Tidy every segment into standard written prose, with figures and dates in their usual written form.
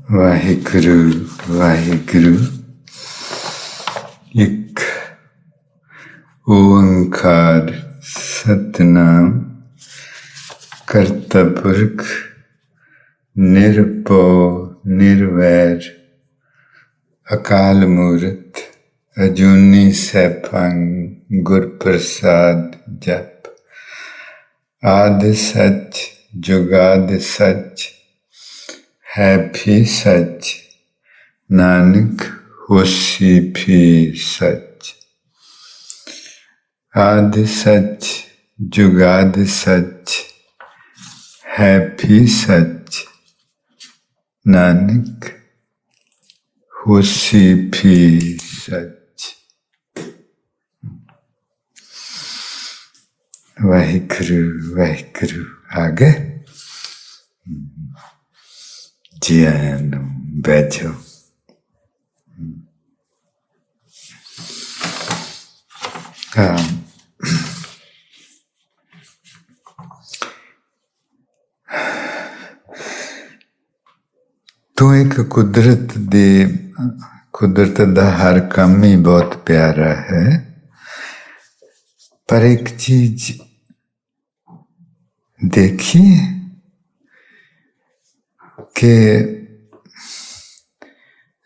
ਵਾਹਿਗੁਰੂ ਵਾਹਿਗੁਰੂ। ਇੱਕ ਓੰਕਾਰ ਸਤਿਨਾਮ ਕਰਤਾ ਪੁਰਖ ਨਿਰਭਉ ਨਿਰਵੈਰ ਅਕਾਲ ਮੂਰਤ ਅਜੂਨੀ ਸੈਭੰ ਗੁਰ ਪ੍ਰਸਾਦ ਜਪ। ਆਦਿ ਸੱਚ ਜੁਗਾਦਿ ਸੱਚ है भी सच, नानक होसी भी सच। आदि सच जुगादि सच है भी सच, नानक होसी भी सच। वाहिगुरु वाहिगुरु। आ गए जी आया नो बैठो। ਤੂੰ ਇੱਕ ਕੁਦਰਤ ਦਾ ਹਰ ਕੰਮ ਹੀ ਬਹੁਤ ਪਿਆਰਾ ਹੈ, ਪਰ ਇੱਕ ਚੀਜ਼ ਦੇਖੀ ਕਿ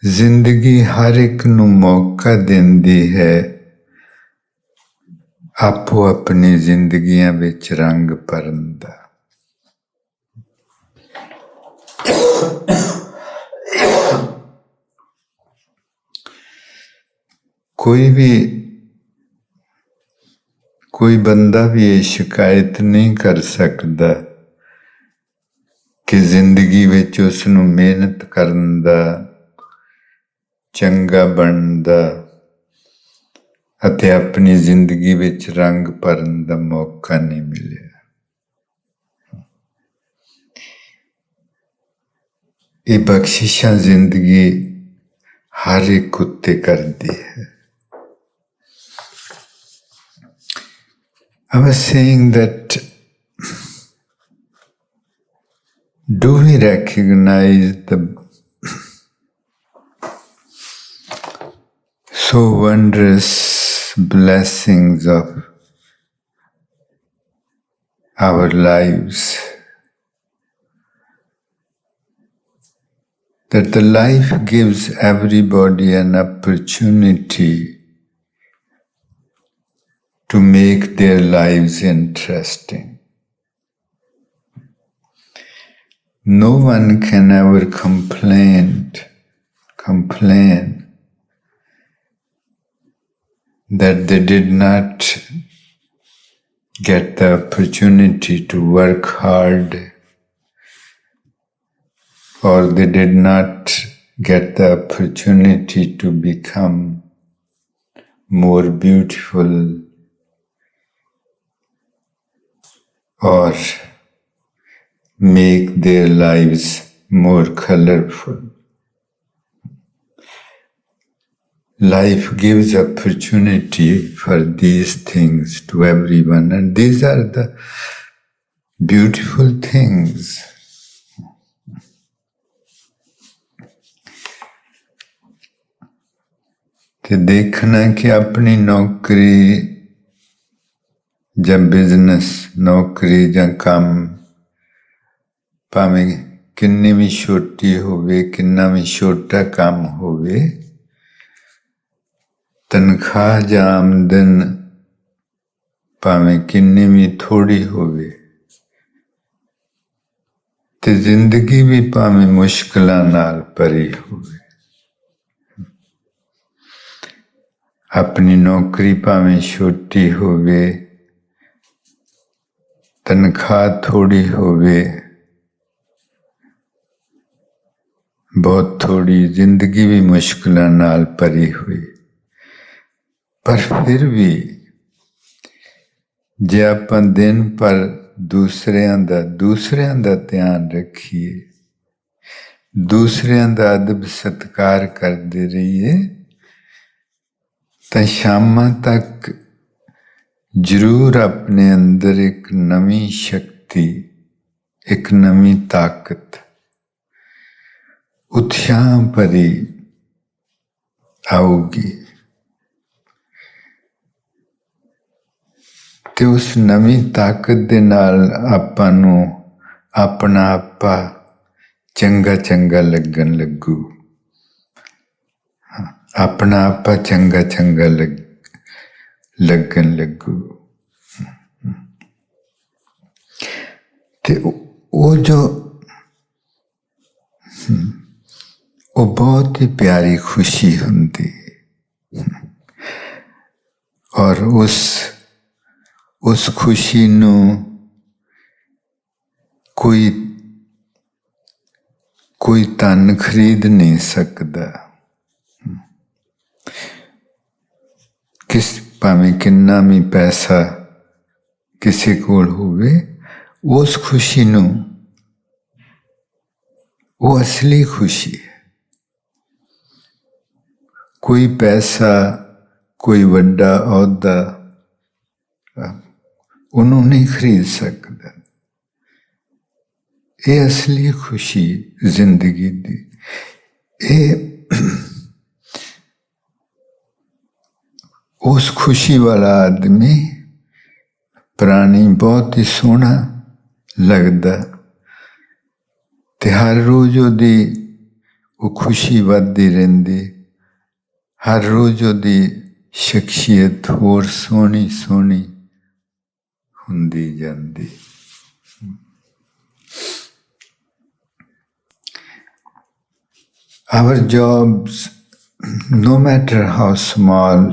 ਜ਼ਿੰਦਗੀ ਹਰ ਇੱਕ ਨੂੰ ਮੌਕਾ ਦਿੰਦੀ ਹੈ ਆਪੋ ਆਪਣੀ ਜ਼ਿੰਦਗੀਆਂ ਵਿੱਚ ਰੰਗ ਭਰਨ ਦਾ। ਕੋਈ ਬੰਦਾ ਵੀ ਇਹ ਸ਼ਿਕਾਇਤ ਨਹੀਂ ਕਰ ਸਕਦਾ ਕਿ ਜ਼ਿੰਦਗੀ ਵਿੱਚ ਉਸ ਨੂੰ ਮਿਹਨਤ ਕਰਨ ਦਾ, ਚੰਗਾ ਬਣਨ ਦਾ ਅਤੇ ਆਪਣੀ ਜ਼ਿੰਦਗੀ ਵਿੱਚ ਰੰਗ ਭਰਨ ਦਾ ਮੌਕਾ ਨਹੀਂ ਮਿਲਿਆ। ਇਹ ਬਖਸ਼ਿਸ਼ਾਂ ਜ਼ਿੰਦਗੀ ਹਰ ਇੱਕ ਉੱਤੇ ਕਰਦੀ ਹੈ। I was saying that do we recognize the so wondrous blessings of our lives? That the life gives everybody an opportunity to make their lives interesting. No one can ever complain that they did not get the opportunity to work hard, or they did not get the opportunity to become more beautiful or make their lives more colorful. Life gives opportunity for these things to everyone, and these are the beautiful things. ਤੇ ਦੇਖਣਾ ਕਿ ਆਪਣੀ ਨੌਕਰੀ ਜਾਂ business, ਨੌਕਰੀ ਜਾਂ ਕੰਮ ਭਾਵੇਂ ਕਿੰਨੀ ਵੀ ਛੋਟੀ ਹੋਵੇ, ਕਿੰਨਾ ਵੀ ਛੋਟਾ ਕੰਮ ਹੋਵੇ, ਤਨਖਾਹ ਜਾਂ ਆਮਦਨ ਭਾਵੇਂ ਕਿੰਨੀ ਵੀ ਥੋੜ੍ਹੀ ਹੋਵੇ, ਤੇ ਜ਼ਿੰਦਗੀ ਵੀ ਭਾਵੇਂ ਮੁਸ਼ਕਿਲਾਂ ਨਾਲ ਭਰੀ ਹੋਵੇ, ਆਪਣੀ ਨੌਕਰੀ ਭਾਵੇਂ ਛੋਟੀ ਹੋਵੇ, ਤਨਖਾਹ ਥੋੜ੍ਹੀ ਹੋਵੇ, ਬਹੁਤ ਥੋੜ੍ਹੀ, ਜ਼ਿੰਦਗੀ ਵੀ ਮੁਸ਼ਕਿਲਾਂ ਨਾਲ ਭਰੀ ਹੋਈ, ਪਰ ਫਿਰ ਵੀ ਜੇ ਆਪਾਂ ਦਿਨ ਭਰ ਦੂਸਰਿਆਂ ਦਾ ਧਿਆਨ ਰੱਖੀਏ, ਦੂਸਰਿਆਂ ਦਾ ਅਦਬ ਸਤਿਕਾਰ ਕਰਦੇ ਰਹੀਏ, ਤਾਂ ਸ਼ਾਮਾਂ ਤੱਕ ਜ਼ਰੂਰ ਆਪਣੇ ਅੰਦਰ ਇੱਕ ਨਵੀਂ ਸ਼ਕਤੀ, ਇੱਕ ਨਵੀਂ ਤਾਕਤ उत्साह भरी ਆਊਗੀ ਤੇ ਉਸ ਨਵੀਂ ਤਾਕਤ ਦੇ ਨਾਲ ਆਪਾਂ ਨੂੰ ਆਪਣਾ ਆਪਾ ਚੰਗਾ ਚੰਗਾ ਲੱਗਣ ਲੱਗੂ ਆਪਣਾ ਆਪਾ ਚੰਗਾ ਚੰਗਾ ਲੱਗਣ ਲੱਗੂ ਤੇ ਉਹ ਜੋ ਉਹ ਬਹੁਤ ਹੀ ਪਿਆਰੀ ਖੁਸ਼ੀ ਹੁੰਦੀ ਔਰ ਉਸ ਖੁਸ਼ੀ ਨੂੰ ਕੋਈ ਧਨ ਖਰੀਦ ਨਹੀਂ ਸਕਦਾ ਭਾਵੇਂ ਕਿੰਨਾ ਵੀ ਪੈਸਾ ਕਿਸੇ ਕੋਲ ਹੋਵੇ ਉਸ ਖੁਸ਼ੀ ਨੂੰ ਉਹ ਅਸਲੀ ਖੁਸ਼ੀ ਹੈ ਕੋਈ ਪੈਸਾ ਕੋਈ ਵੱਡਾ ਅਹੁਦਾ ਉਹਨੂੰ ਨਹੀਂ ਖਰੀਦ ਸਕਦਾ ਇਹ ਅਸਲੀ ਖੁਸ਼ੀ ਜ਼ਿੰਦਗੀ ਦੀ ਇਹ ਉਸ ਖੁਸ਼ੀ ਵਾਲਾ ਆਦਮੀ ਪ੍ਰਾਣੀ ਬਹੁਤ ਹੀ ਸੋਹਣਾ ਲੱਗਦਾ ਤੇ ਹਰ ਰੋਜ਼ ਉਹਦੀ ਉਹ ਖੁਸ਼ੀ ਵੱਧਦੀ ਰਹਿੰਦੀ ਹਰ ਰੋਜ਼ ਉਹਦੀ ਸ਼ਖਸੀਅਤ ਹੋਰ ਸੋਹਣੀ ਸੋਹਣੀ ਹੁੰਦੀ ਜਾਂਦੀ Our jobs, no matter how small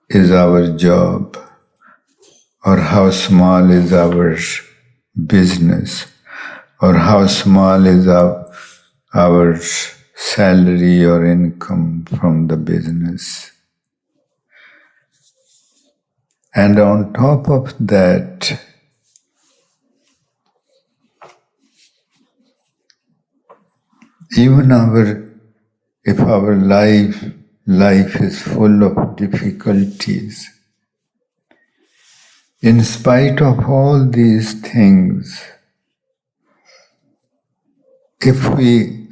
is our job or how small is our business or how small is our salary or income from the business. And on top of that, even if our life is full of difficulties, in spite of all these things, if we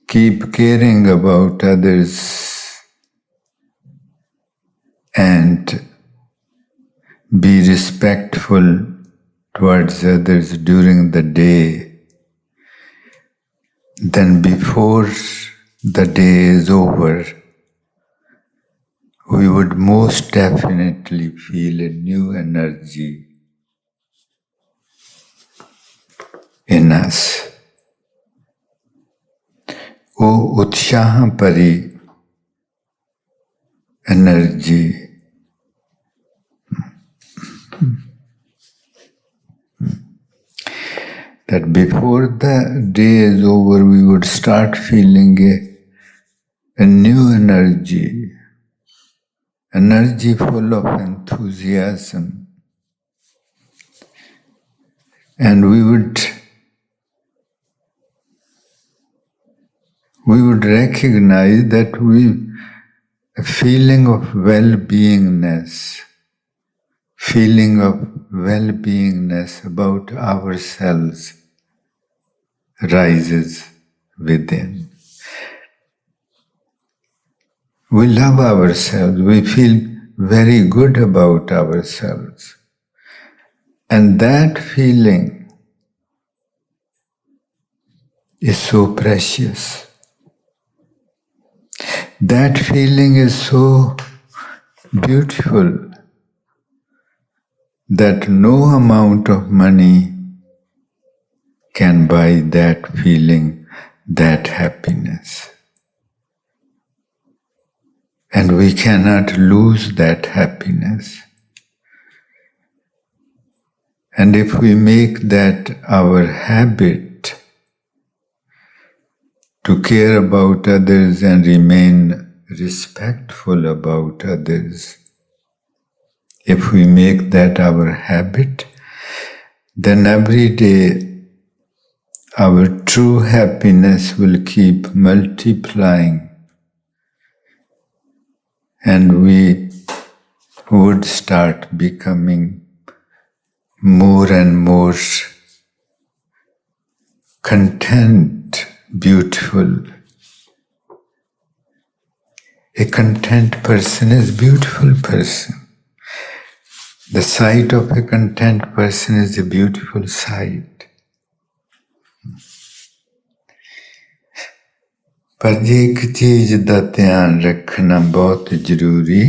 keep caring about others and be respectful towards others during the day, then before the day is over, we would most definitely feel a new energy in us. ਉਹ ਉਤਸ਼ਾਹ ਭਰੀ energy that before the day is over, we would start feeling a new energy full of enthusiasm. And we would recognize that a feeling of well-beingness about ourselves rises within. We love ourselves. We feel very good about ourselves. And that feeling is so precious. That feeling is so beautiful that no amount of money can buy that feeling, that happiness. And we cannot lose that happiness. And if we make that our habit to care about others and remain respectful about others, if we make that our habit, then every day our true happiness will keep multiplying, and we would start becoming more and more content beautiful. A content person is a beautiful person. The sight of a content person is a beautiful sight. पर ये एक चीज दा ध्यान रखना बहुत जरूरी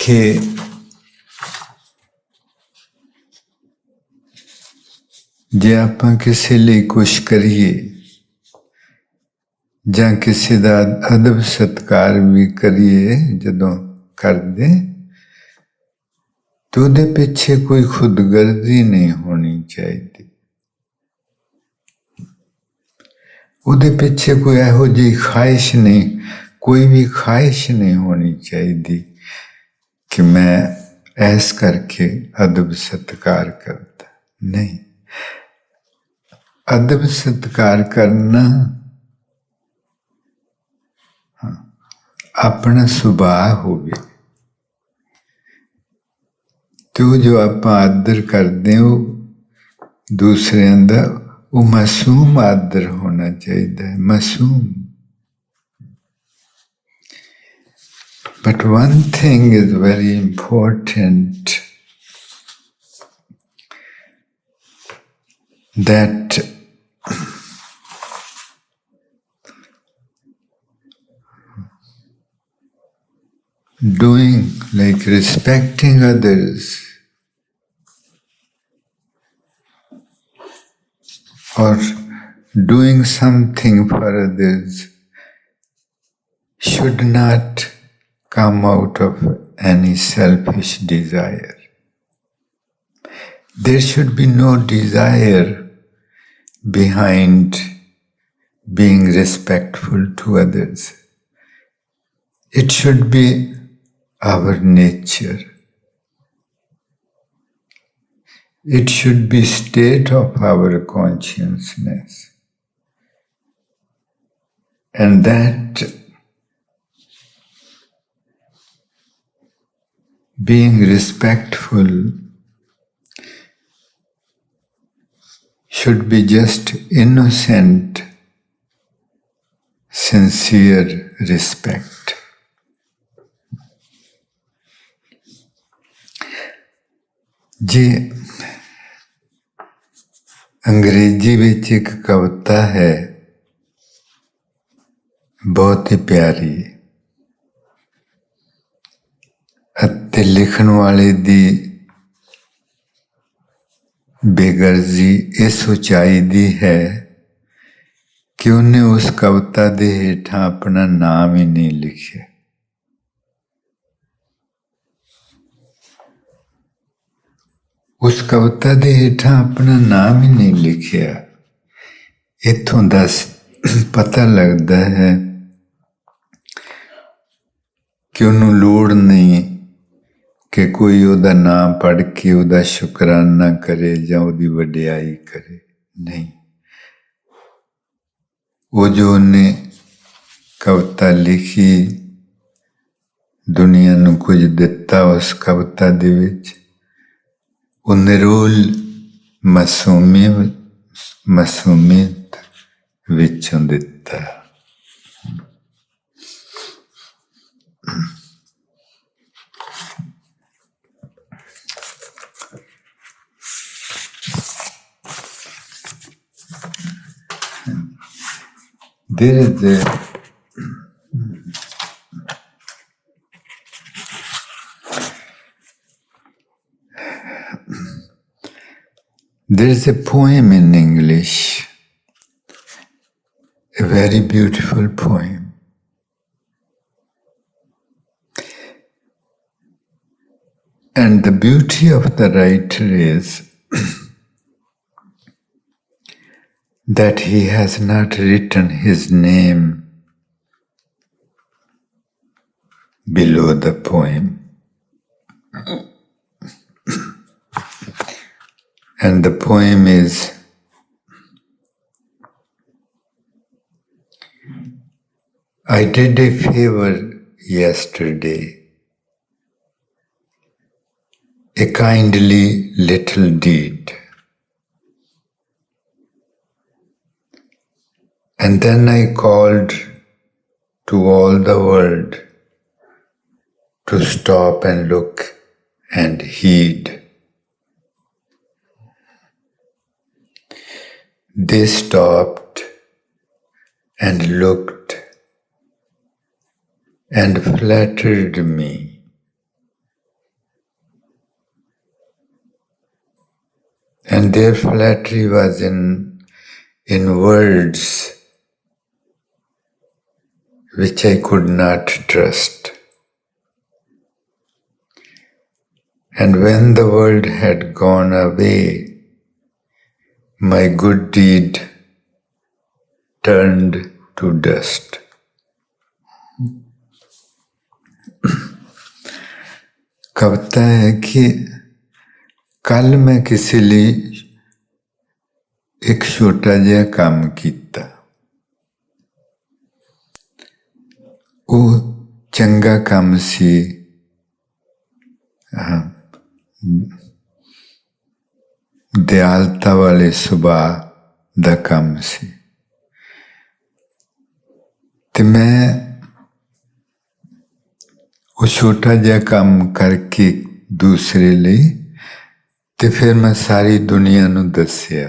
कि जे आपां किसी लिए कुछ करिए जां किसी दा अदब सत्कार भी करिए जदों करदे तो उहदे पिछे कोई खुदगर्जी नहीं होनी चाहिए। उहदे पिछे कोई इहो जी ख्वाहिश नहीं, कोई भी ख्वाहिश नहीं होनी चाहिए कि मैं ऐस करके अदब सत्कार करता। नहीं, अदब सत्कार करना अपना सुभाव होवे तो जो आप आदर करते हो दूसरे दा वो मासूम आदर होना चाहिए, मासूम। But one thing is very important, that doing, like respecting others or doing something for others should not come out of any selfish desire. There should be no desire behind being respectful to others. It should be our nature. It should be state of our consciousness. And that being respectful should be just innocent, sincere respect. जी अंग्रेजी विच एक कविता है बहुत ही प्यारी अते लिखण वाले दी बेगर्जी इस उचाई दी है कि उन्हें उस कविता दे हेठां अपना नाम ही नहीं लिखिया। उस कविता दे हेठां अपना नाम ही नहीं लिखिया। इत्थों दस पता लगता है कि उन्होंने लोड़ नहीं कि कोई उहदा नाम पढ़ के उहदा शुकराना करे जां उहदी वडियाई करे। नहीं, वो जो उन्हें कविता लिखी, दुनिया नूं कुछ दिता उस कविता दे विच, वो निरोल मासूमियत विचों दिता। There is a poem in English, a very beautiful poem. And the beauty of the writer is that he has not written his name below the poem. And the poem is, I did a favor yesterday, a kindly little deed. And then I called to all the world to stop and look and heed. They stopped and looked and flattered me. And their flattery was in words which I could not trust. And when the world had gone away, my good deed turned to dust. कविता है कि कल मैं किसी लिए एक छोटा जिहा काम कीता। ਉਹ ਚੰਗਾ ਕੰਮ ਸੀ, ਦਿਆਲਤਾ ਵਾਲੇ ਸੁਭਾਅ ਦਾ ਕੰਮ ਸੀ ਤੇ ਮੈਂ ਉਹ ਛੋਟਾ ਜਿਹਾ ਕੰਮ ਕਰਕੇ ਦੂਸਰੇ ਲਈ ਤੇ ਫਿਰ ਮੈਂ ਸਾਰੀ ਦੁਨੀਆ ਨੂੰ ਦੱਸਿਆ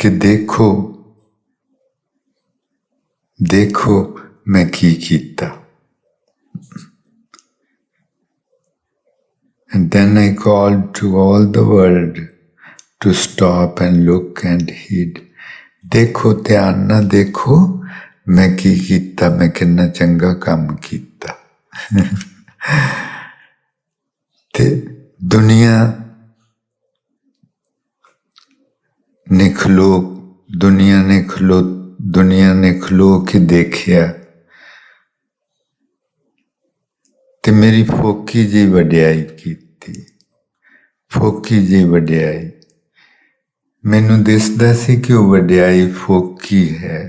कि देखो देखो मैं की कीता। And then I called to all the world to stop and look and heed. देखो ध्यान ना देखो मैं की कीता, मैं कितना चंगा काम कीता। ते दुनिया ने खलो के देखिया ते मेरी फोकी जी वड्याई कीती। फोकी जी वड्याई मैनू दिसदा सी कि वो वड्याई फोकी है,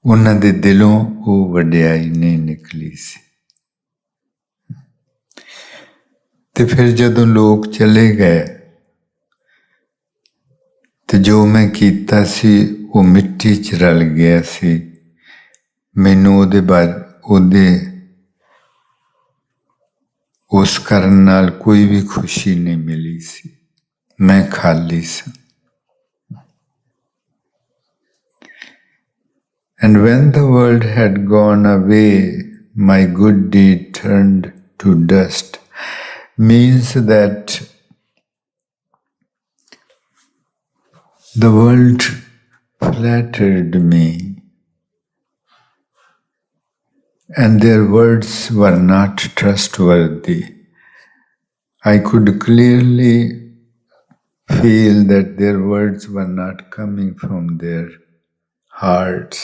उन्हां दे दिलों वो वड्याई नहीं निकली सी। ते फिर जदों लोग चले गए ते जो मैं कीता सी वो मिट्टी च रल गया सी। मैनू उहदे बाद उस करन नाल कोई भी खुशी नहीं मिली सी, मैं खाली सा। And when the world had gone away, my good deed turned to dust means that the world flattered me and their words were not trustworthy. I could clearly feel that their words were not coming from their hearts.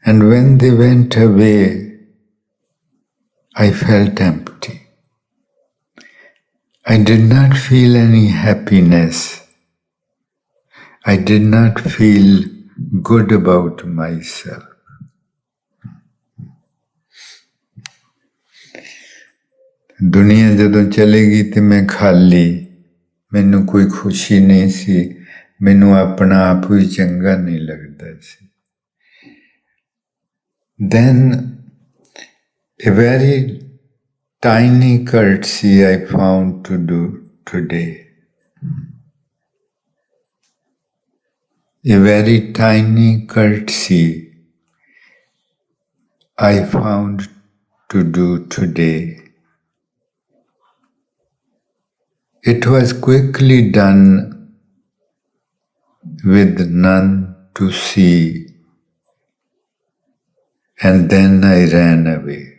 And when they went away, I felt empty. I did not feel any happiness. I did not feel good about myself. दुनिया जदों चलेगी ते मैं खाली, मैनू कोई खुशी नहीं सी, मैनू अपना आप ही चंगा नहीं लगता सी। Then a very tiny courtesy I found to do today. A very tiny courtesy I found to do today. It was quickly done with none to see, and then I ran away.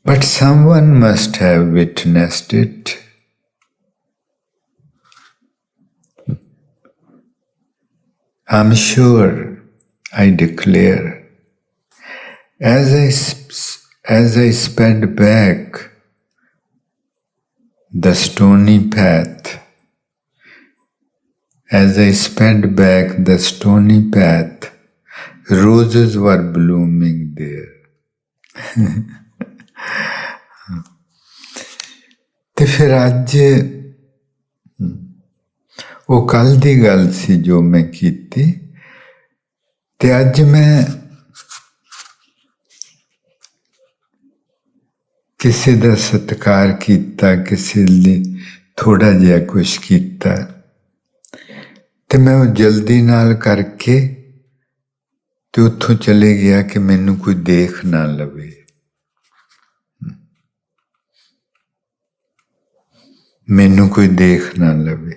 But someone must have witnessed it. I'm sure, I declare, as I sped back the stony path, roses were blooming there. ਤੇ ਫਿਰ ਅੱਜ ਉਹ ਕੱਲ ਦੀ ਗੱਲ ਸੀ ਜੋ ਮੈਂ ਕੀਤੀ, ਤੇ ਅੱਜ ਮੈਂ ਕਿਸੇ ਦਾ ਸਤਿਕਾਰ ਕੀਤਾ, ਕਿਸੇ ਲਈ ਥੋੜਾ ਜਿਹਾ ਕੁਛ ਕੀਤਾ, ਤੇ ਮੈਂ ਉਹ ਜਲਦੀ ਨਾਲ ਕਰਕੇ ਤੇ ਉੱਥੋਂ ਚਲੇ ਗਿਆ ਕਿ ਮੈਨੂੰ ਕੋਈ ਦੇਖ ਨਾ ਲਵੇ। ਮੈਨੂੰ ਕੋਈ ਦੇਖ ਨਾ ਲਵੇ।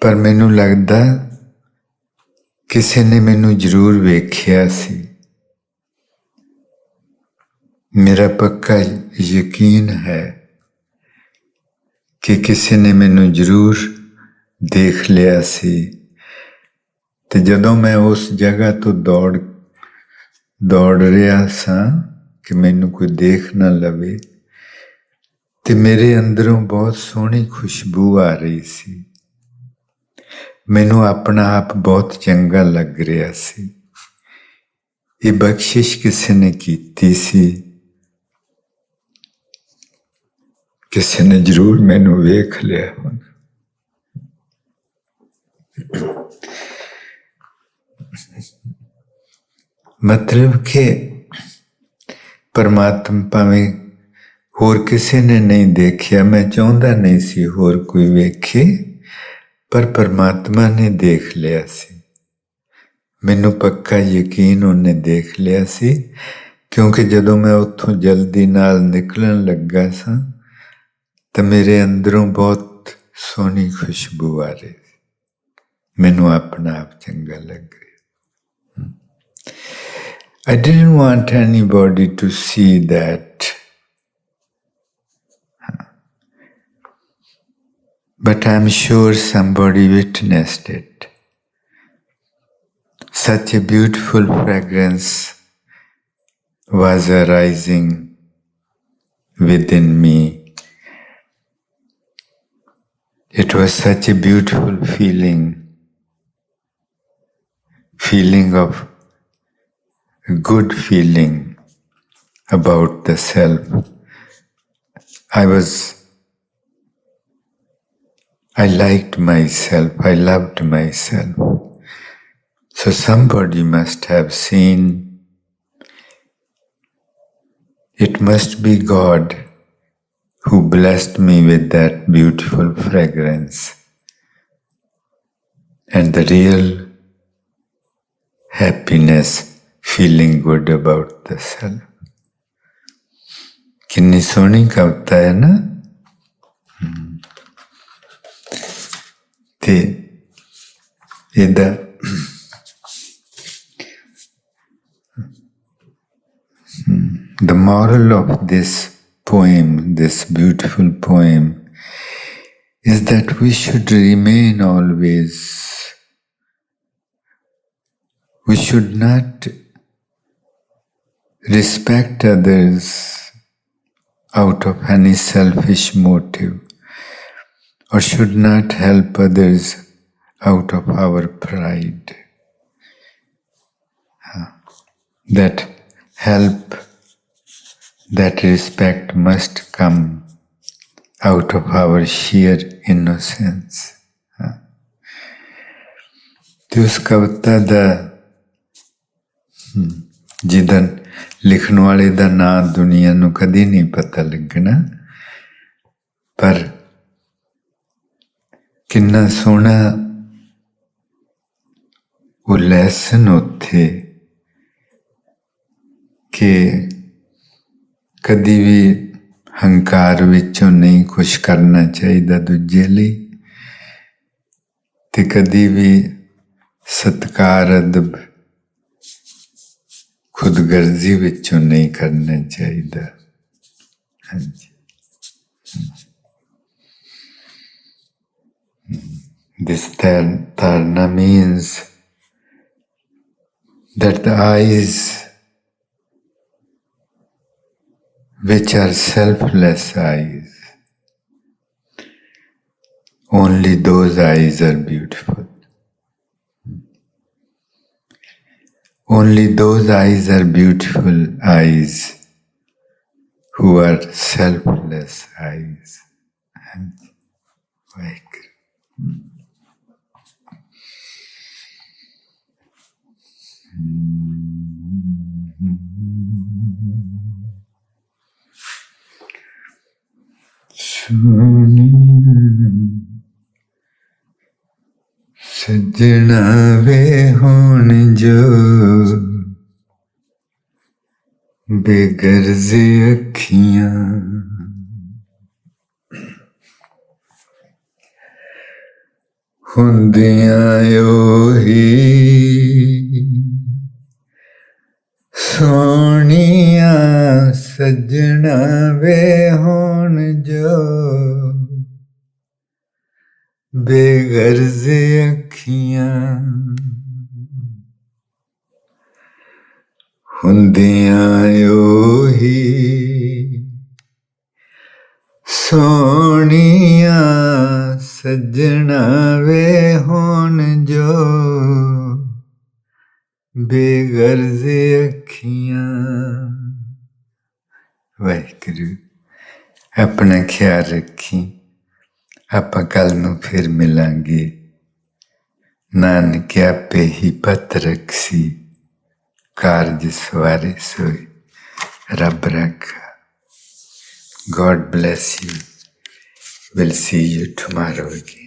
ਪਰ ਮੈਨੂੰ ਲੱਗਦਾ ਕਿਸੇ ਨੇ ਮੈਨੂੰ ਜ਼ਰੂਰ ਵੇਖਿਆ ਸੀ। ਮੇਰਾ ਪੱਕਾ ਯਕੀਨ ਹੈ ਕਿ ਕਿਸੇ ਨੇ ਮੈਨੂੰ ਜ਼ਰੂਰ ਦੇਖ ਲਿਆ ਸੀ। ਤੇ ਜਦੋਂ ਮੈਂ ਉਸ ਜਗ੍ਹਾ ਤੋਂ ਦੌੜ ਰਿਹਾ ਸਾਂ ਕਿ ਮੈਨੂੰ ਕੋਈ ਦੇਖ ਨਾ ਲਵੇ, ਤੇ ਮੇਰੇ ਅੰਦਰੋਂ ਬਹੁਤ ਸੋਹਣੀ ਖੁਸ਼ਬੂ ਆ ਰਹੀ ਸੀ। ਮੈਨੂੰ ਆਪਣਾ ਆਪ ਬਹੁਤ ਚੰਗਾ ਲੱਗ ਰਿਹਾ ਸੀ। ਇਹ ਬਖਸ਼ਿਸ਼ ਕਿਸੇ ਨੇ ਕੀਤੀ ਸੀ। ਕਿਸੇ ਨੇ ਜ਼ਰੂਰ ਮੈਨੂੰ ਵੇਖ ਲਿਆ ਹੁਣ। ਮਤਲਬ ਕਿ ਪਰਮਾਤਮਾ ਭਾਵੇਂ ਹੋਰ ਕਿਸੇ ਨੇ ਨਹੀਂ ਦੇਖਿਆ, ਮੈਂ ਚਾਹੁੰਦਾ ਨਹੀਂ ਸੀ ਹੋਰ ਕੋਈ ਵੇਖੇ, ਪਰ ਪਰਮਾਤਮਾ ਨੇ ਦੇਖ ਲਿਆ ਸੀ। ਮੈਨੂੰ ਪੱਕਾ ਯਕੀਨ ਉਹਨੇ ਦੇਖ ਲਿਆ ਸੀ, ਕਿਉਂਕਿ ਜਦੋਂ ਮੈਂ ਉੱਥੋਂ ਜਲਦੀ ਨਾਲ ਨਿਕਲਣ ਲੱਗਾ ਸਾਂ ਤਾਂ ਮੇਰੇ ਅੰਦਰੋਂ ਬਹੁਤ ਸੋਹਣੀ ਖੁਸ਼ਬੂ ਆ ਰਹੀ ਸੀ। ਮੈਨੂੰ ਆਪਣਾ ਆਪ ਚੰਗਾ ਲੱਗ ਰਿਹਾ। I didn't want anybody to see that. But I'm sure somebody witnessed it. Such a beautiful fragrance was arising within me. It was such a beautiful feeling of good feeling about the self. I liked myself, I loved myself. So somebody must have seen. It must be God who blessed me with that beautiful fragrance and the real happiness, feeling good about the self. कितनी सोहनी कविता है ना। ते the moral of this poem, this beautiful poem, is that we should remain always. We should not respect others out of any selfish motive, or should not help others out of our pride. That help, that respect must come out of our sheer innocence. ਤੇ ਉਸ ਕਵਿਤਾ ਦਾ ਜਿਹਦਾ ਲਿਖਣ ਵਾਲੇ ਦਾ ਨਾਂ ਦੁਨੀਆ ਨੂੰ ਕਦੇ ਨਹੀਂ ਪਤਾ ਲੱਗਣਾ, ਪਰ ਕਿੰਨਾ ਸੋਹਣਾ ਉਹ ਲੈਸਨ ਉੱਥੇ ਕਿ ਕਦੀ ਵੀ ਹੰਕਾਰ ਵਿੱਚੋਂ ਨਹੀਂ ਕੁਛ ਕਰਨਾ ਚਾਹੀਦਾ ਦੂਜੇ ਲਈ, ਤੇ ਕਦੀ ਵੀ ਸਤਿਕਾਰ ਅਦਬ ਖੁਦਗਰਜ਼ੀ ਵਿੱਚੋਂ ਨਹੀਂ ਕਰਨਾ ਚਾਹੀਦਾ। ਹਾਂਜੀ। This dharana means that the eyes which are selfless eyes, only those eyes are beautiful. Only those eyes are beautiful eyes who are selfless eyes. ਹਾਂਜੀ ਵਾਹਿਗੁਰੂ। ਸੱਜਣਾ ਵੇ ਹੁਣ ਜੋ ਬੇਗਰਜ਼ ਅੱਖੀਆਂ ਹੁੰਦੀਆਂ ਉਹੀ ਸੋਹਣੀਆਂ ਸੱਜਣਾ ਵੇ ਹੁਣ ਜੋ ਬੇਗਰਜ਼ ਅੱਖੀਆਂ ਹੁੰਦੀਆਂ ਉਹੀ ਸੋਹਣੀਆਂ ਸੱਜਣਾ ਵੇ ਹੁਣ ਜੋ ਬੇਗਰਜ਼ ਅੱਖੀਆਂ। ਵਾਹਿਗੁਰੂ ਆਪਣਾ ਖਿਆਲ ਰੱਖੀ। ਆਪਾਂ ਕੱਲ ਨੂੰ ਫਿਰ ਮਿਲਾਂਗੇ। ਨਾਨਕ ਆਪੇ ਹੀ ਪਤ ਰਖਸੀ ਕਾਰਜ ਸਵਾਰੇ ਸੋਏ। ਰੱਬ ਰੱਖਾ। God bless you. We'll see you tomorrow again.